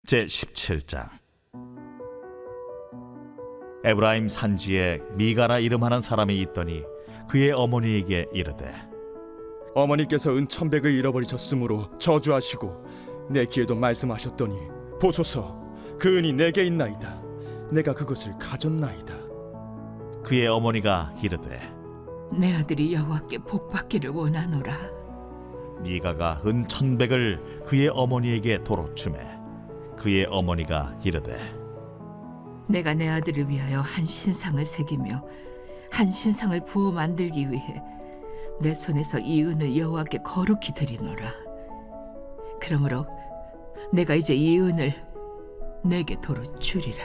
제17장. 에브라임 산지에 미가라 이름하는 사람이 있더니 그의 어머니에게 이르되, 어머니께서 은 1,100을 잃어버리셨으므로 저주하시고 내 귀에도 말씀하셨더니 보소서, 그 은이 내게 있나이다. 내가 그것을 가졌나이다. 그의 어머니가 이르되, 내 아들이 여호와께 복받기를 원하노라. 미가가 은 1,100을 그의 어머니에게 도로 주매 그의 어머니가 이르되, 내가 내 아들을 위하여 한 신상을 새기며 한 신상을 부어 만들기 위해 내 손에서 이 은을 여호와께 거룩히 드리노라. 그러므로 내가 이제 이 은을 내게 도로 주리라.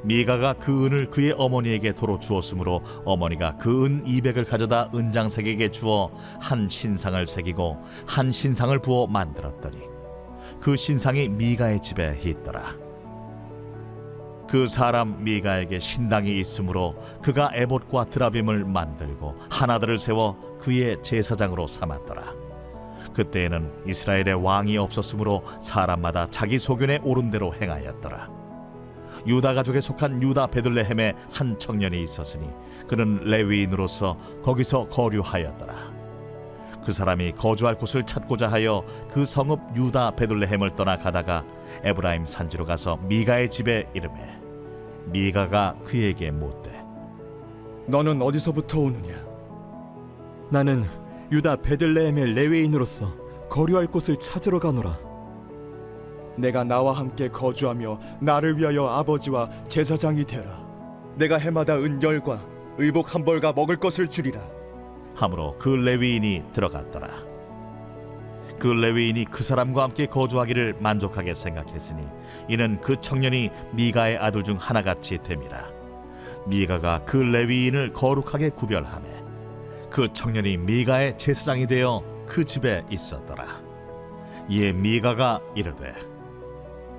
미가가 그 은을 그의 어머니에게 도로 주었으므로 어머니가 그 은 200을 가져다 은장색에게 주어 한 신상을 새기고 한 신상을 부어 만들었더니 그 신상이 미가의 집에 있더라. 그 사람 미가에게 신당이 있으므로 그가 에봇과 드라빔을 만들고 하나들을 세워 그의 제사장으로 삼았더라. 그때에는 이스라엘에 왕이 없었으므로 사람마다 자기 소견에 오른 대로 행하였더라. 유다 가족에 속한 유다 베들레헴에 한 청년이 있었으니 그는 레위인으로서 거기서 거류하였더라. 그 사람이 거주할 곳을 찾고자 하여 그 성읍 유다 베들레헴을 떠나 가다가 에브라임 산지로 가서 미가의 집에 이르매 미가가 그에게 묻되, 너는 어디서부터 오느냐? 나는 유다 베들레헴의 레위인으로서 거류할 곳을 찾으러 가노라. 내가 나와 함께 거주하며 나를 위하여 아버지와 제사장이 되라. 내가 해마다 은 10과 의복 1벌과 먹을 것을 주리라. 하므로 그 레위인이 들어갔더라. 그 레위인이 그 사람과 함께 거주하기를 만족하게 생각했으니 이는 그 청년이 미가의 아들 중 하나같이 됨이라. 미가가 그 레위인을 거룩하게 구별하매 그 청년이 미가의 제사장이 되어 그 집에 있었더라. 이에 미가가 이르되,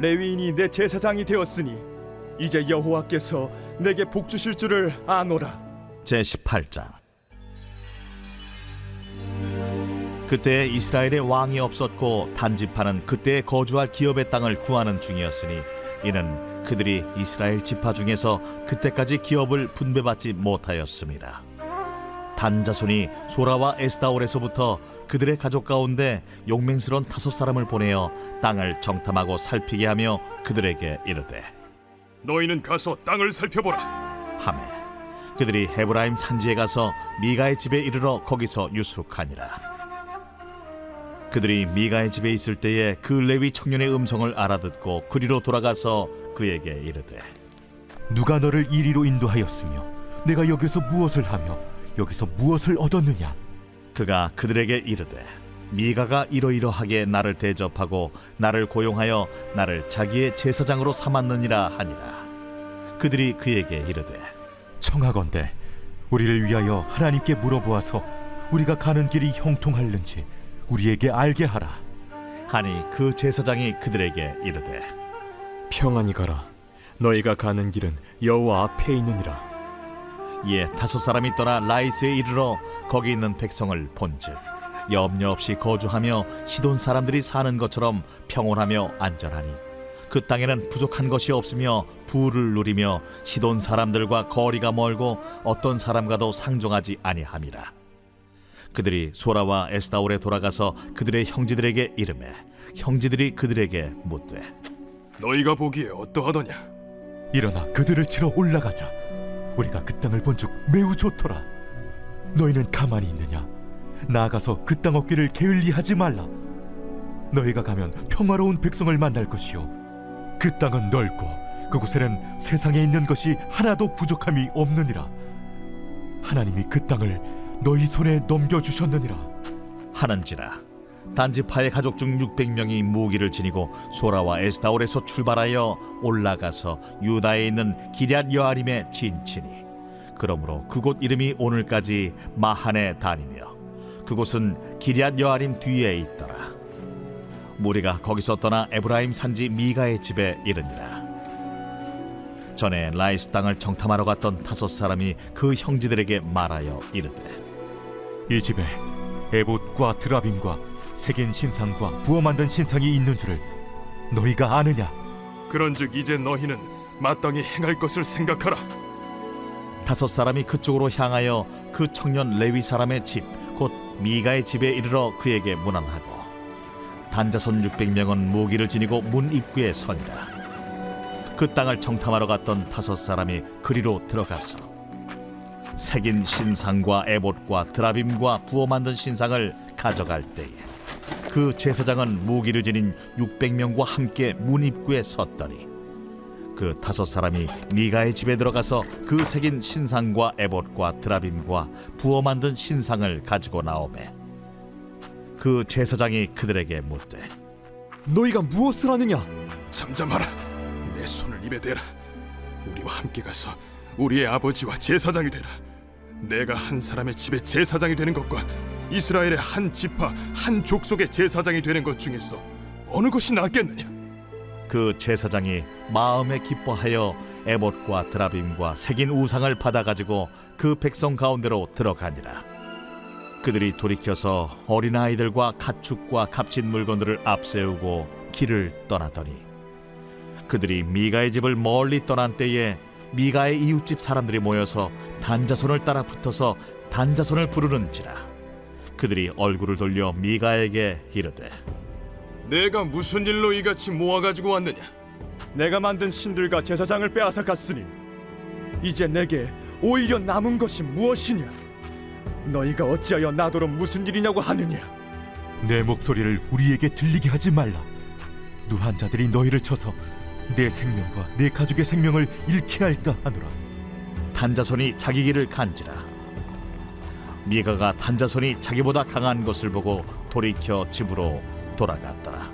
레위인이 내 제사장이 되었으니 이제 여호와께서 내게 복 주실 줄을 아노라. 제18장. 그때 이스라엘에 왕이 없었고 단지파는 그때 거주할 기업의 땅을 구하는 중이었으니 이는 그들이 이스라엘 지파 중에서 그때까지 기업을 분배받지 못하였습니다. 단 자손이 소라와 에스다올에서부터 그들의 가족 가운데 용맹스러운 5사람을 보내어 땅을 정탐하고 살피게 하며 그들에게 이르되, 너희는 가서 땅을 살펴보라. 하매 그들이 헤브라임 산지에 가서 미가의 집에 이르러 거기서 유숙하니라. 그들이 미가의 집에 있을 때에 그 레위 청년의 음성을 알아듣고 그리로 돌아가서 그에게 이르되, 누가 너를 이리로 인도하였으며 내가 여기서 무엇을 하며 여기서 무엇을 얻었느냐? 그가 그들에게 이르되, 미가가 이러이러하게 나를 대접하고 나를 고용하여 나를 자기의 제사장으로 삼았느니라 하니라. 그들이 그에게 이르되, 청하건대 우리를 위하여 하나님께 물어보아서 우리가 가는 길이 형통할는지 우리에게 알게 하라. 하니 그 제사장이 그들에게 이르되, 평안히 가라. 너희가 가는 길은 여호와 앞에 있느니라. 이에 5사람이 떠나 라이스에 이르러 거기 있는 백성을 본즉 염려 없이 거주하며 시돈 사람들이 사는 것처럼 평온하며 안전하니 그 땅에는 부족한 것이 없으며 부를 누리며 시돈 사람들과 거리가 멀고 어떤 사람과도 상종하지 아니함이라. 그들이 소라와 에스다올에 돌아가서 그들의 형제들에게 이르매 형제들이 그들에게 묻되, 너희가 보기에 어떠하더냐? 일어나 그들을 치러 올라가자. 우리가 그 땅을 본즉 매우 좋더라. 너희는 가만히 있느냐? 나아가서 그 땅 얻기를 게을리하지 말라. 너희가 가면 평화로운 백성을 만날 것이요 그 땅은 넓고 그곳에는 세상에 있는 것이 하나도 부족함이 없느니라. 하나님이 그 땅을 너희 손에 넘겨주셨느니라 하는지라. 단지파의 가족 중 600명이 무기를 지니고 소라와 에스다올에서 출발하여 올라가서 유다에 있는 기럇 여아림에 진치니 그러므로 그곳 이름이 오늘까지 마하네 단이며 그곳은 기럇 여아림 뒤에 있더라. 무리가 거기서 떠나 에브라임 산지 미가의 집에 이르니라. 전에 라이스 땅을 정탐하러 갔던 5사람이 그 형제들에게 말하여 이르되, 이 집에 에봇과 드라빔과 새긴 신상과 부어 만든 신상이 있는 줄을 너희가 아느냐? 그런즉 이제 너희는 마땅히 행할 것을 생각하라. 5 그쪽으로 향하여 그 청년 레위 사람의 집 곧 미가의 집에 이르러 그에게 문안하고 단자손 600명은 무기를 지니고 문 입구에 서니라. 그 땅을 정탐하러 갔던 5 그리로 들어가서 새긴 신상과 에봇과 드라빔과 부어 만든 신상을 가져갈 때에 그 제사장은 무기를 지닌 600명과 함께 문 입구에 섰더니 그 5 미가의 집에 들어가서 그 새긴 신상과 에봇과 드라빔과 부어 만든 신상을 가지고 나오매 그 제사장이 그들에게 묻되 너희가 무엇을 하느냐? 잠잠하라. 내 손을 입에 대라. 우리와 함께 가서 우리의 아버지와 제사장이 되라. 내가 한 사람의 집에 제사장이 되는 것과 이스라엘의 한 지파 한 족속의 제사장이 되는 것 중에서 어느 것이 낫겠느냐? 그 제사장이 마음에 기뻐하여 에봇과 드라빔과 새긴 우상을 받아가지고 그 백성 가운데로 들어가니라. 그들이 돌이켜서 어린아이들과 가축과 값진 물건들을 앞세우고 길을 떠나더니 그들이 미가의 집을 멀리 떠난 때에 미가의 이웃집 사람들이 모여서 단자손을 따라 붙어서 단자손을 부르는지라. 그들이 얼굴을 돌려 미가에게 이르되 내가 무슨 일로 이같이 모아가지고 왔느냐? 내가 만든 신들과 제사장을 빼앗아 갔으니 이제 내게 오히려 남은 것이 무엇이냐? 너희가 어찌하여 나더러 무슨 일이냐고 하느냐? 내 목소리를 우리에게 들리게 하지 말라. 누한 자들이 너희를 쳐서 내 생명과 내 가족의 생명을 잃게 할까 하노라. 단자손이 자기 길을 간지라. 미가가 단자손이 자기보다 강한 것을 보고 돌이켜 집으로 돌아갔더라.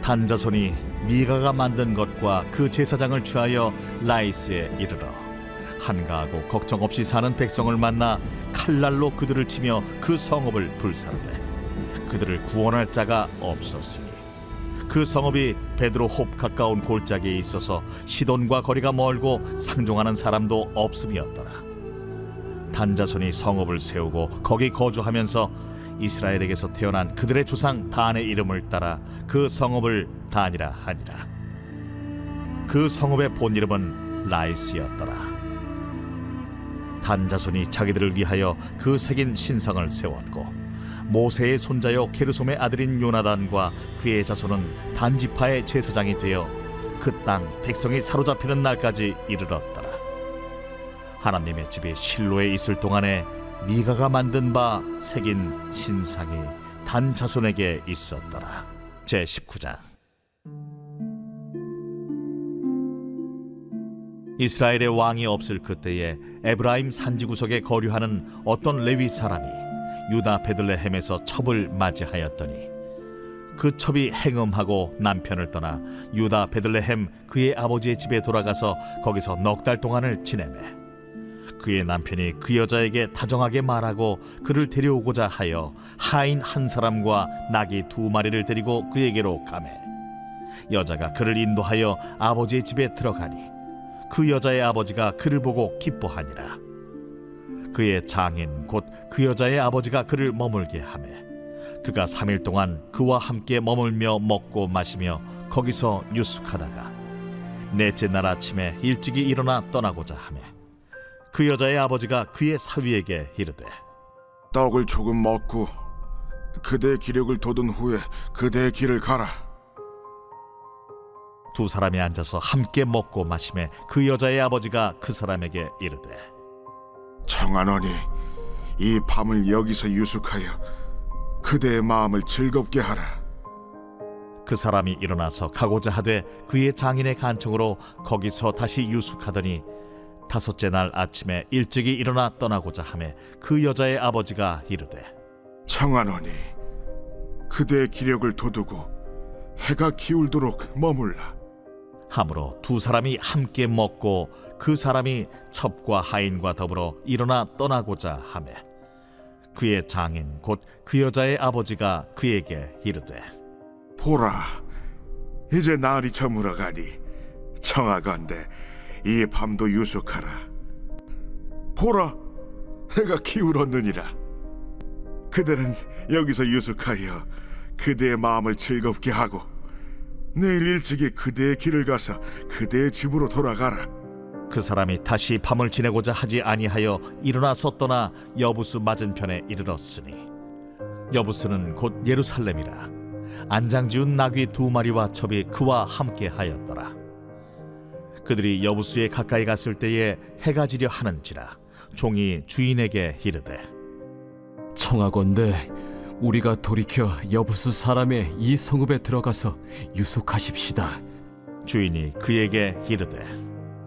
단자손이 미가가 만든 것과 그 제사장을 취하여 라이스에 이르러 한가하고 걱정 없이 사는 백성을 만나 칼날로 그들을 치며 그 성읍을 불사르되 그들을 구원할 자가 없었으니 그 성읍이 베드로홉 가까운 골짜기에 있어서 시돈과 거리가 멀고 상종하는 사람도 없음이었더라. 단자손이 성읍을 세우고 거기 거주하면서 이스라엘에게서 태어난 그들의 조상 단의 이름을 따라 그 성읍을 단이라 하니라. 그 성읍의 본 이름은 라이스였더라. 단자손이 자기들을 위하여 그 새긴 신상을 세웠고 모세의 손자요 게르솜의 아들인 요나단과 그의 자손은 단지파의 제사장이 되어 그 땅 백성이 사로잡히는 날까지 이르렀더라. 하나님의 집이 실로에 있을 동안에 미가가 만든 바 새긴 신상이 단 자손에게 있었더라. 제19장. 이스라엘의 왕이 없을 그때에 에브라임 산지 구석에 거류하는 어떤 레위 사람이 유다 베들레헴에서 첩을 맞이하였더니 그 첩이 행음하고 남편을 떠나 유다 베들레헴 그의 아버지의 집에 돌아가서 거기서 넉 달 동안을 지내매 그의 남편이 그 여자에게 다정하게 말하고 그를 데려오고자 하여 하인 한 사람과 나귀 2마리를 데리고 그에게로 가매 여자가 그를 인도하여 아버지의 집에 들어가니 그 여자의 아버지가 그를 보고 기뻐하니라. 그의 장인 곧 그 여자의 아버지가 그를 머물게 하매 그가 3일 동안 그와 함께 머물며 먹고 마시며 거기서 유숙하다가 넷째 날 아침에 일찍이 일어나 떠나고자 하매 그 여자의 아버지가 그의 사위에게 이르되 떡을 조금 먹고 그대의 기력을 돋은 후에 그대의 길을 가라. 2 사람이 앉아서 함께 먹고 마시매 그 여자의 아버지가 그 사람에게 이르되 청하노니 이 밤을 여기서 유숙하여 그대의 마음을 즐겁게 하라. 그 사람이 일어나서 가고자 하되 그의 장인의 간청으로 거기서 다시 유숙하더니 5째 날 아침에 일찍이 일어나 떠나고자 하매 그 여자의 아버지가 이르되 청하노니 그대의 기력을 돋우고 해가 기울도록 머물라. 하므로 2 사람이 함께 먹고 그 사람이 첩과 하인과 더불어 일어나 떠나고자 하매 그의 장인 곧 그 여자의 아버지가 그에게 이르되 보라, 이제 날이 저물어가니 청하건대 이 밤도 유숙하라. 보라, 해가 기울었느니라. 그대는 여기서 유숙하여 그대의 마음을 즐겁게 하고 내일 일찍이 그대의 길을 가서 그대의 집으로 돌아가라. 그 사람이 다시 밤을 지내고자 하지 아니하여 일어나서 떠나 여부스 맞은편에 이르렀으니 여부스는 곧 예루살렘이라. 안장지운 나귀 2마리와 첩이 그와 함께 하였더라. 그들이 여부스에 가까이 갔을 때에 해가 지려 하는지라 종이 주인에게 이르되 청하건대 우리가 돌이켜 여부수 사람의 이 성읍에 들어가서 유숙하십시다. 주인이 그에게 이르되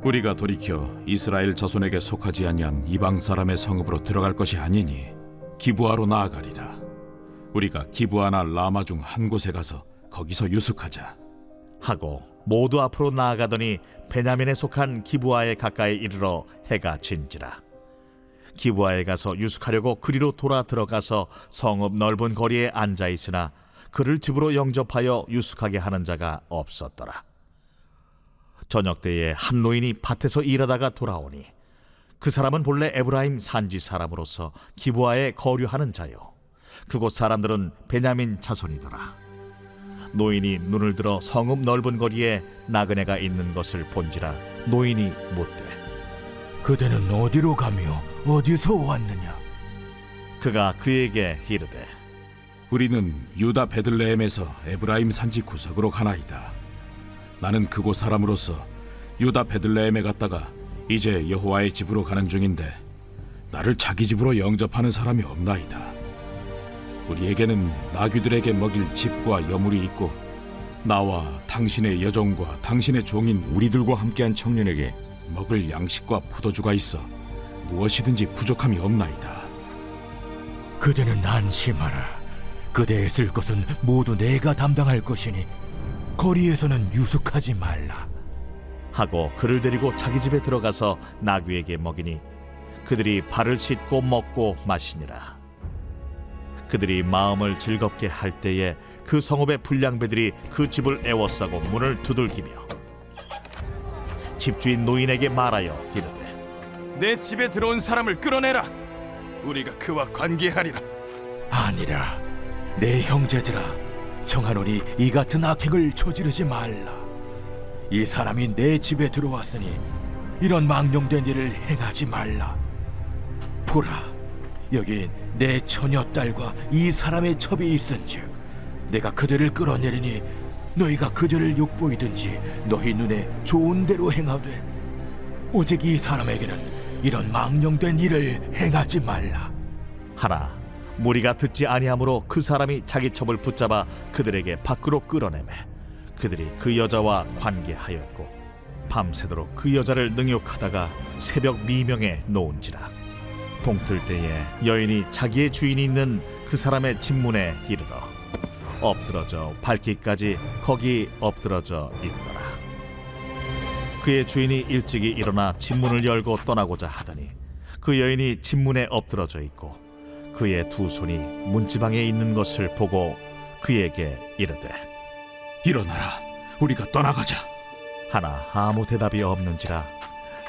우리가 돌이켜 이스라엘 자손에게 속하지 아니한 이방 사람의 성읍으로 들어갈 것이 아니니 기브아로 나아가리라. 우리가 기브아나 라마 중 한 곳에 가서 거기서 유숙하자. 하고 모두 앞으로 나아가더니 베냐민에 속한 기브아에 가까이 이르러 해가 진지라. 기브아에 가서 유숙하려고 그리로 돌아 들어가서 성읍 넓은 거리에 앉아 있으나 그를 집으로 영접하여 유숙하게 하는 자가 없었더라. 저녁 때에 한 노인이 밭에서 일하다가 돌아오니 그 사람은 본래 에브라임 산지 사람으로서 기브아에 거류하는 자요 그곳 사람들은 베냐민 자손이더라. 노인이 눈을 들어 성읍 넓은 거리에 나그네가 있는 것을 본지라 노인이 묻되 그대는 어디로 가며 어디서 왔느냐? 그가 그에게 이르되 우리는 유다 베들레헴에서 에브라임 산지 구석으로 가나이다. 나는 그곳 사람으로서 유다 베들레헴에 갔다가 이제 여호와의 집으로 가는 중인데 나를 자기 집으로 영접하는 사람이 없나이다. 우리에게는 나귀들에게 먹일 집과 여물이 있고 나와 당신의 여종과 당신의 종인 우리들과 함께한 청년에게 먹을 양식과 포도주가 있어 무엇이든지 부족함이 없나이다. 그대는 안심하라. 그대의 쓸 것은 모두 내가 담당할 것이니 거리에서는 유숙하지 말라. 하고 그를 데리고 자기 집에 들어가서 나귀에게 먹이니 그들이 발을 씻고 먹고 마시니라. 그들이 마음을 즐겁게 할 때에 그 성읍의 불량배들이 그 집을 애워싸고 문을 두들기며 집주인 노인에게 말하여 이르되 내 집에 들어온 사람을 끌어내라. 우리가 그와 관계하리라. 아니라 내 형제들아, 청하노니 이 같은 악행을 저지르지 말라. 이 사람이 내 집에 들어왔으니 이런 망령된 일을 행하지 말라. 보라, 여기 내 처녀딸과 이 사람의 첩이 있은즉 내가 그들을 끌어내리니 너희가 그들을 욕보이든지 너희 눈에 좋은 대로 행하되 오직 이 사람에게는 이런 망령된 일을 행하지 말라. 하나 무리가 듣지 아니하므로 그 사람이 자기 첩을 붙잡아 그들에게 밖으로 끌어내매 그들이 그 여자와 관계하였고 밤새도록 그 여자를 능욕하다가 새벽 미명에 놓은지라. 동틀 때에 여인이 자기의 주인이 있는 그 사람의 집문에 이르러 엎드러져 밟기까지 거기 엎드러져 있더라. 그의 주인이 일찍이 일어나 집문을 열고 떠나고자 하더니 그 여인이 집문에 엎드러져 있고 그의 두 손이 문지방에 있는 것을 보고 그에게 이르되 일어나라. 우리가 떠나가자. 하나 아무 대답이 없는지라.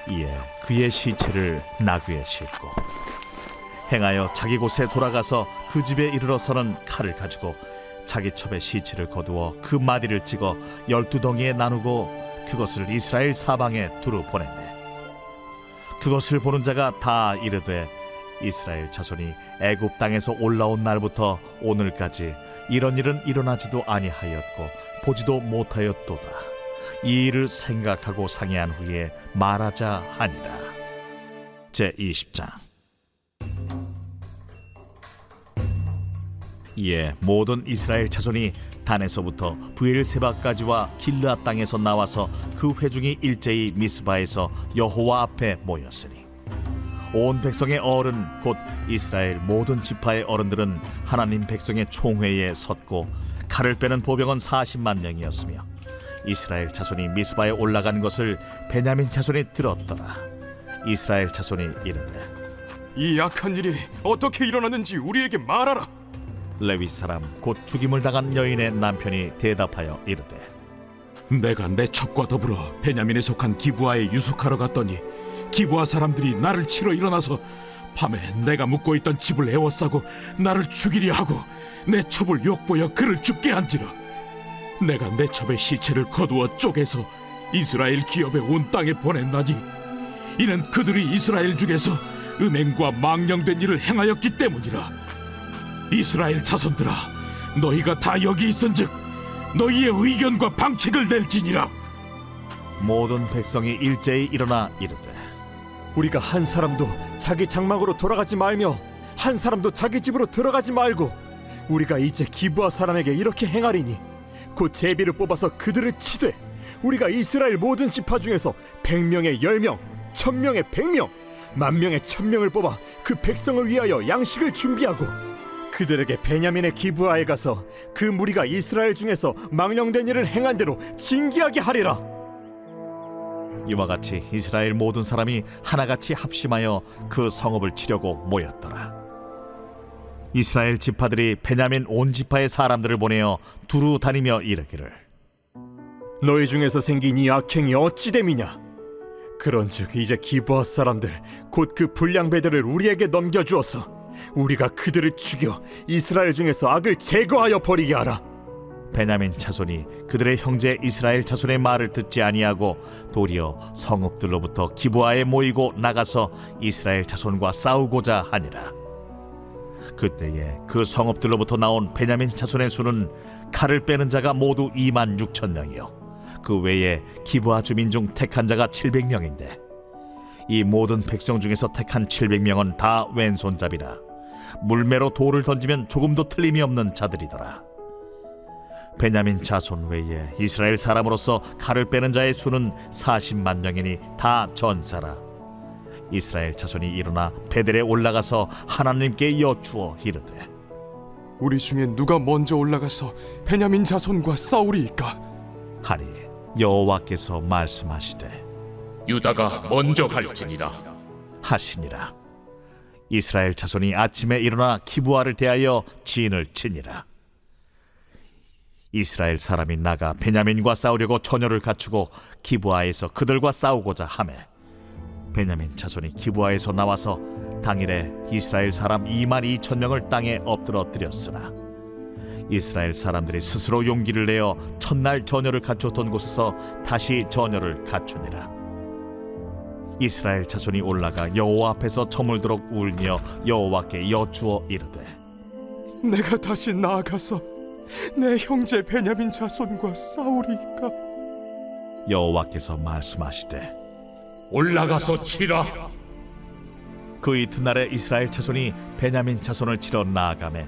이에 그의 시체를 나귀에 싣고 행하여 자기 곳에 돌아가서 그 집에 이르러서는 칼을 가지고 자기 첩의 시체를 거두어 그 마디를 찍어 12덩이에 나누고 그것을 이스라엘 사방에 두루 보냈네. 그것을 보는 자가 다 이르되 이스라엘 자손이 애굽 땅에서 올라온 날부터 오늘까지 이런 일은 일어나지도 아니하였고 보지도 못하였도다. 이 일을 생각하고 상의한 후에 말하자 하니라. 제20장. 이에 모든 이스라엘 자손이 단에서부터 브엘세바까지와 길르앗 땅에서 나와서 그 회중이 일제히 미스바에서 여호와 앞에 모였으니 온 백성의 어른 곧 이스라엘 모든 지파의 어른들은 하나님 백성의 총회에 섰고 칼을 빼는 보병은 40만 명이었으며 이스라엘 자손이 미스바에 올라간 것을 베냐민 자손이 들었더라. 이스라엘 자손이 이르되 이 악한 일이 어떻게 일어났는지 우리에게 말하라. 레위 사람 곧 죽임을 당한 여인의 남편이 대답하여 이르되 내가 내 첩과 더불어 베냐민에 속한 기브아에 유숙하러 갔더니 기브아 사람들이 나를 치러 일어나서 밤에 내가 묵고 있던 집을 애워싸고 나를 죽이려 하고 내 첩을 욕보여 그를 죽게 한지라. 내가 내 첩의 시체를 거두어 쪼개서 이스라엘 기업에 온 땅에 보냈나니 이는 그들이 이스라엘 중에서 음행과 망령된 일을 행하였기 때문이라. 이스라엘 자손들아, 너희가 다 여기 있은즉 너희의 의견과 방책을 낼지니라. 모든 백성이 일제히 일어나 이르되 우리가 한 사람도 자기 장막으로 돌아가지 말며 한 사람도 자기 집으로 들어가지 말고 우리가 이제 기브아 사람에게 이렇게 행하리니 곧 제비를 뽑아서 그들을 치되 우리가 이스라엘 모든 지파 중에서 100명에 10명, 1000명에 100명, 10,000명에 1000명을 뽑아 그 백성을 위하여 양식을 준비하고 그들에게 베냐민의 기브아에 가서 그 무리가 이스라엘 중에서 망령된 일을 행한 대로 징계하게 하리라. 이와 같이 이스라엘 모든 사람이 하나같이 합심하여 그 성읍을 치려고 모였더라. 이스라엘 지파들이 베냐민 온 지파의 사람들을 보내어 두루 다니며 이르기를 너희 중에서 생긴 이 악행이 어찌 됨이냐? 그런즉 이제 기브아 사람들 곧 그 불량배들을 우리에게 넘겨주어서 우리가 그들을 죽여 이스라엘 중에서 악을 제거하여 버리게 하라. 베냐민 자손이 그들의 형제 이스라엘 자손의 말을 듣지 아니하고 도리어 성읍들로부터 기브아에 모이고 나가서 이스라엘 자손과 싸우고자 하니라. 그때에 그 성읍들로부터 나온 베냐민 자손의 수는 칼을 빼는 자가 모두 26,000명이요 그 외에 기브아 주민 중 택한 자가 700명인데 이 모든 백성 중에서 택한 700명은 다 왼손잡이라 물매로 돌을 던지면 조금도 틀림이 없는 자들이더라. 베냐민 자손 외에 이스라엘 사람으로서 칼을 빼는 자의 수는 40만 명이니 다 전사라. 이스라엘 자손이 일어나 베델에 올라가서 하나님께 여쭈어 이르되 우리 중에 누가 먼저 올라가서 베냐민 자손과 싸우리이까? 하니 여호와께서 말씀하시되 유다가 먼저 갈지니라 하시니라. 이스라엘 자손이 아침에 일어나 기브아를 대하여 진을 치니라. 이스라엘 사람이 나가 베냐민과 싸우려고 처녀를 갖추고 기브아에서 그들과 싸우고자 하매 베냐민 자손이 기브아에서 나와서 당일에 이스라엘 사람 22,000명을 땅에 엎드러뜨렸으나 이스라엘 사람들이 스스로 용기를 내어 첫날 처녀를 갖추었던 곳에서 다시 처녀를 갖추니라. 이스라엘 자손이 올라가 여호와 앞에서 저물도록 울며 여호와께 여쭈어 이르되 내가 다시 나아가서 내 형제 베냐민 자손과 싸우리이까? 여호와께서 말씀하시되 올라가서 치라. 그 이튿날에 이스라엘 자손이 베냐민 자손을 치러 나아가매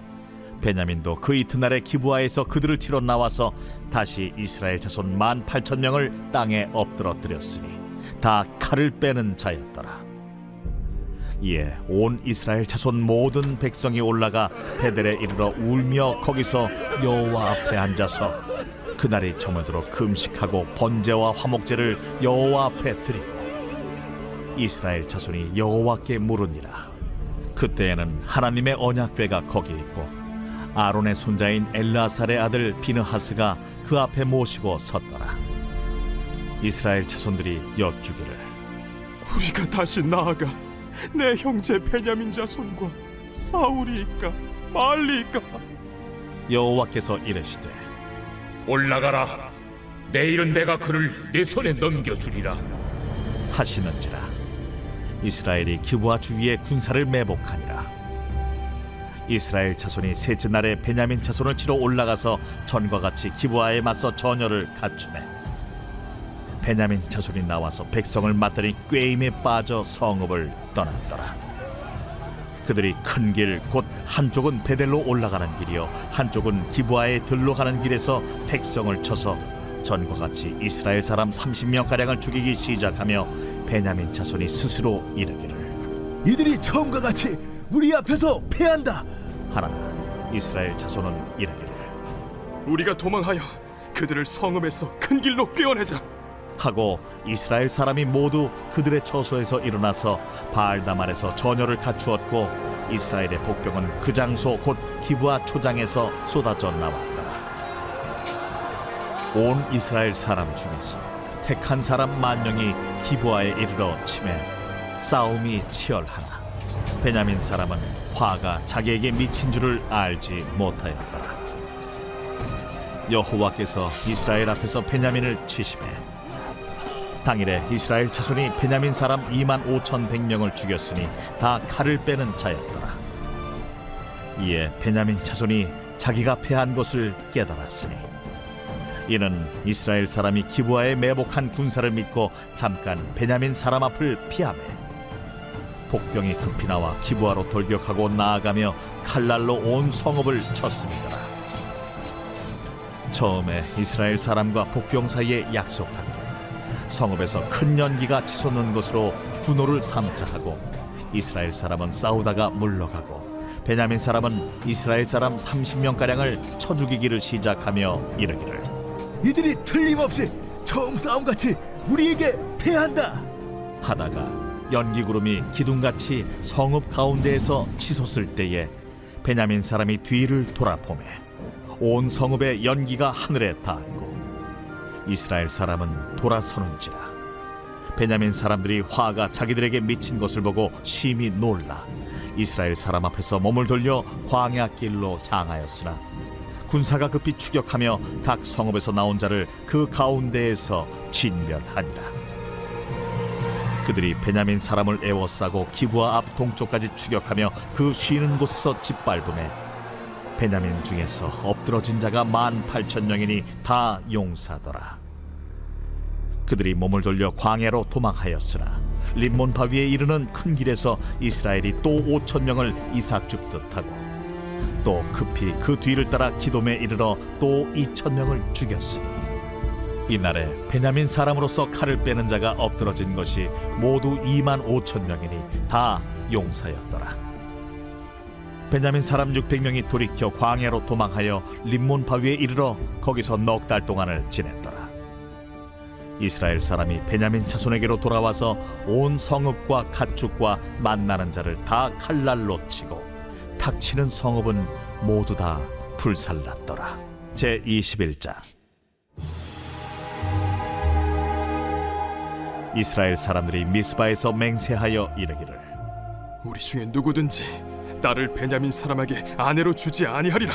베냐민도 그 이튿날에 기브아에서 그들을 치러 나와서 다시 이스라엘 자손 18,000명을 땅에 엎드러뜨렸으니 다 칼을 빼는 자였더라. 이에 온 이스라엘 자손 모든 백성이 올라가 베델에 이르러 울며 거기서 여호와 앞에 앉아서 그날이 저물도록 금식하고 번제와 화목제를 여호와 앞에 드리고 이스라엘 자손이 여호와께 물으니라. 그때에는 하나님의 언약궤가 거기 있고 아론의 손자인 엘르아살의 아들 비느하스가 그 앞에 모시고 섰더라. 이스라엘 자손들이 여쭈기를 우리가 다시 나아가 내 형제 베냐민 자손과 싸우리이까 말리이까? 여호와께서 이르시되 올라가라. 내일은 내가 그를 내 손에 넘겨주리라 하시는지라. 이스라엘이 기브아 주위에 군사를 매복하니라. 이스라엘 자손이 셋째 날에 베냐민 자손을 치러 올라가서 전과 같이 기브아에 맞서 전열을 갖추매 베냐민 자손이 나와서 백성을 맞더니 꾀임에 빠져 성읍을 떠났더라. 그들이 큰 길 곧 한쪽은 베델로 올라가는 길이요 한쪽은 기브아에 들로 가는 길에서 백성을 쳐서 전과 같이 이스라엘 사람 30명가량을 죽이기 시작하며 베냐민 자손이 스스로 이르기를 이들이 처음과 같이 우리 앞에서 패한다 하나 이스라엘 자손은 이르기를 우리가 도망하여 그들을 성읍에서 큰 길로 꿰어내자 하고 이스라엘 사람이 모두 그들의 처소에서 일어나서 바알다말에서 전열을 갖추었고 이스라엘의 복병은 그 장소 곧 기브아 초장에서 쏟아져 나왔더라. 온 이스라엘 사람 중에서 택한 사람 10,000명이 기브아에 이르러 치매 싸움이 치열하나 베냐민 사람은 화가 자기에게 미친 줄을 알지 못하였더라. 여호와께서 이스라엘 앞에서 베냐민을 치심해 당일에 이스라엘 자손이 베냐민 사람 25,100명을 죽였으니 다 칼을 빼는 자였더라. 이에 베냐민 자손이 자기가 패한 것을 깨달았으니 이는 이스라엘 사람이 기브아에 매복한 군사를 믿고 잠깐 베냐민 사람 앞을 피하매 복병이 급히 나와 기브아로 돌격하고 나아가며 칼날로 온 성읍을 쳤습니다. 처음에 이스라엘 사람과 복병 사이에 약속하기를 성읍에서 큰 연기가 치솟는 것으로 분노를 삼자 하고 이스라엘 사람은 싸우다가 물러가고 베냐민 사람은 이스라엘 사람 30명가량을 쳐 죽이기를 시작하며 이르기를 이들이 틀림없이 처음 싸움같이 우리에게 패한다 하다가 연기구름이 기둥같이 성읍 가운데에서 치솟을 때에 베냐민 사람이 뒤를 돌아보매 온 성읍의 연기가 하늘에 닿았고 이스라엘 사람은 돌아서는지라. 베냐민 사람들이 화가 자기들에게 미친 것을 보고 심히 놀라 이스라엘 사람 앞에서 몸을 돌려 광야 길로 향하였으나 군사가 급히 추격하며 각 성읍에서 나온 자를 그 가운데에서 진멸하니라. 그들이 베냐민 사람을 에워싸고 기브아 앞 동쪽까지 추격하며 그 쉬는 곳에서 짓밟음에 베냐민 중에서 엎드러진 자가 18,000명이니 다 용사더라. 그들이 몸을 돌려 광야로 도망하였으나 림몬 바위에 이르는 큰 길에서 이스라엘이 또 5,000명을 이삭 줍듯 하고 또 급히 그 뒤를 따라 기돔에 이르러 또 2,000명을 죽였으니 이날에 베냐민 사람으로서 칼을 빼는 자가 엎드러진 것이 모두 25,000명이니 다 용사였더라. 베냐민 사람 600명이 돌이켜 광야로 도망하여 림몬 바위에 이르러 거기서 넉 달 동안을 지냈더라. 이스라엘 사람이 베냐민 자손에게로 돌아와서 온 성읍과 가축과 만나는 자를 다 칼날로 치고 탁치는 성읍은 모두 다 불살랐더라. 제21장. 이스라엘 사람들이 미스바에서 맹세하여 이르기를 우리 중에 누구든지 나를 베냐민 사람에게 아내로 주지 아니하리라.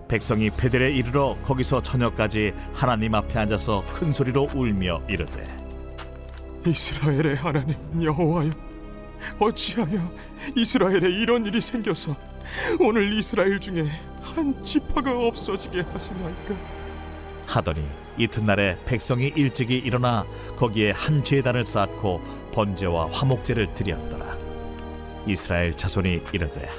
백성이 베델에 이르러 거기서 저녁까지 하나님 앞에 앉아서 큰 소리로 울며 이르되 이스라엘의 하나님 여호와여, 어찌하여 이스라엘에 이런 일이 생겨서 오늘 이스라엘 중에 한 지파가 없어지게 하시나이까? 하더니 이튿날에 백성이 일찍이 일어나 거기에 한 제단을 쌓고 번제와 화목제를 드렸더라. 이스라엘 자손이 이르되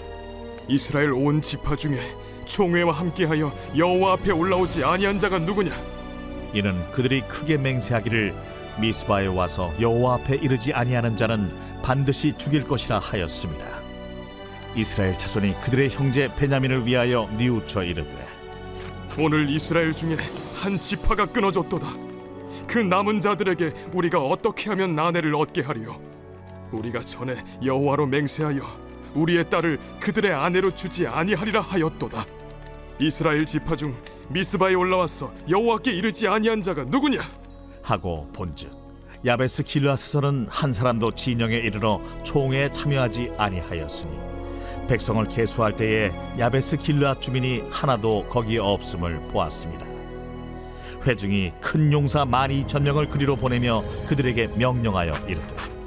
이스라엘 온 지파 중에 총회와 함께하여 여호와 앞에 올라오지 아니한 자가 누구냐? 이는 그들이 크게 맹세하기를 미스바에 와서 여호와 앞에 이르지 아니하는 자는 반드시 죽일 것이라 하였습니다. 이스라엘 자손이 그들의 형제 베냐민을 위하여 뉘우쳐 이르되 오늘 이스라엘 중에 한 지파가 끊어졌도다. 그 남은 자들에게 우리가 어떻게 하면 아내를 얻게 하리요? 우리가 전에 여호와로 맹세하여 우리의 딸을 그들의 아내로 주지 아니하리라 하였도다. 이스라엘 지파 중 미스바에 올라와서 여호와께 이르지 아니한 자가 누구냐? 하고 본즉 야베스 길르앗에서는 한 사람도 진영에 이르러 총회에 참여하지 아니하였으니 백성을 계수할 때에 야베스 길르앗 주민이 하나도 거기에 없음을 보았습니다. 회중이 큰 용사 12,000명을 그리로 보내며 그들에게 명령하여 이르되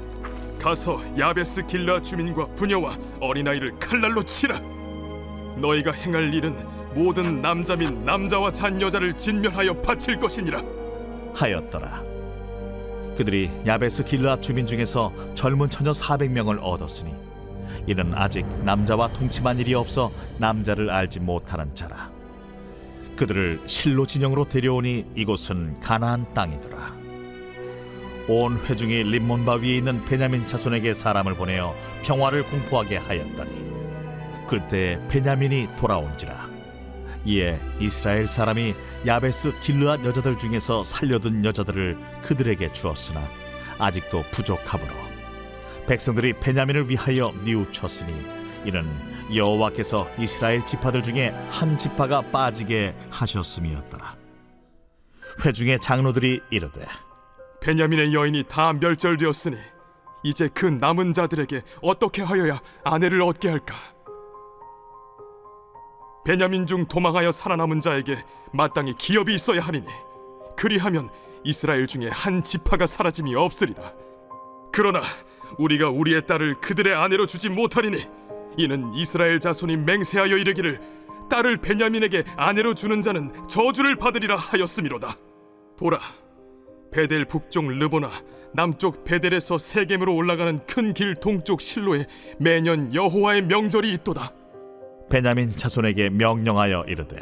가서 야베스 길르앗 주민과 부녀와 어린아이를 칼날로 치라. 너희가 행할 일은 모든 남자 및 남자와 잔 여자를 진멸하여 바칠 것이니라 하였더라. 그들이 야베스 길르앗 주민 중에서 젊은 처녀 400명을 얻었으니 이는 아직 남자와 동침한 일이 없어 남자를 알지 못하는 자라. 그들을 실로 진영으로 데려오니 이곳은 가나안 땅이더라. 온 회중이 림몬바 위에 있는 베냐민 자손에게 사람을 보내어 평화를 공포하게 하였더니 그때 베냐민이 돌아온지라. 이에 이스라엘 사람이 야베스 길르앗 여자들 중에서 살려둔 여자들을 그들에게 주었으나 아직도 부족하므로 백성들이 베냐민을 위하여 뉘우쳤으니 이는 여호와께서 이스라엘 지파들 중에 한 지파가 빠지게 하셨음이었더라. 회중의 장로들이 이르되 베냐민의 여인이 다 멸절되었으니 이제 그 남은 자들에게 어떻게 하여야 아내를 얻게 할까? 베냐민 중 도망하여 살아남은 자에게 마땅히 기업이 있어야 하리니 그리하면 이스라엘 중에 한 지파가 사라짐이 없으리라. 그러나 우리가 우리의 딸을 그들의 아내로 주지 못하리니 이는 이스라엘 자손이 맹세하여 이르기를 딸을 베냐민에게 아내로 주는 자는 저주를 받으리라 하였음이로다. 보라, 베델 북쪽 르보나 남쪽 베델에서 세겜으로 올라가는 큰 길 동쪽 실로에 매년 여호와의 명절이 있도다. 베냐민 자손에게 명령하여 이르되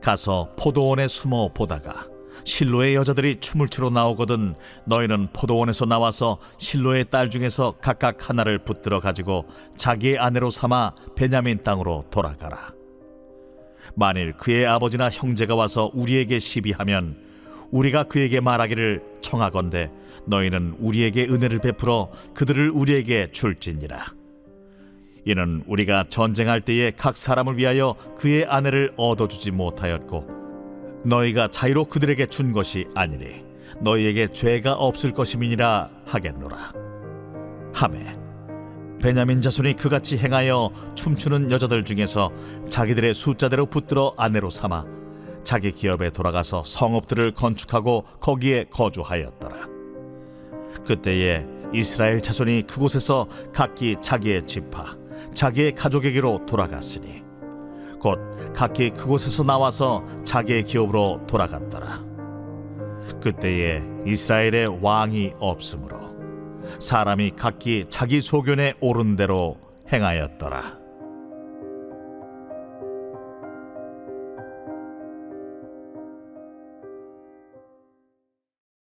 가서 포도원에 숨어 보다가 실로의 여자들이 춤을 추러 나오거든 너희는 포도원에서 나와서 실로의 딸 중에서 각각 하나를 붙들어 가지고 자기의 아내로 삼아 베냐민 땅으로 돌아가라. 만일 그의 아버지나 형제가 와서 우리에게 시비하면 우리가 그에게 말하기를 청하건대 너희는 우리에게 은혜를 베풀어 그들을 우리에게 줄지니라. 이는 우리가 전쟁할 때에 각 사람을 위하여 그의 아내를 얻어주지 못하였고 너희가 자유로 그들에게 준 것이 아니니 너희에게 죄가 없을 것임이니라 하겠노라. 하매 베냐민 자손이 그같이 행하여 춤추는 여자들 중에서 자기들의 숫자대로 붙들어 아내로 삼아 자기 기업에 돌아가서 성읍들을 건축하고 거기에 거주하였더라. 그때에 이스라엘 자손이 그곳에서 각기 자기의 지파 자기의 가족에게로 돌아갔으니 곧 각기 그곳에서 나와서 자기의 기업으로 돌아갔더라. 그때에 이스라엘의 왕이 없으므로 사람이 각기 자기 소견에 오른 대로 행하였더라.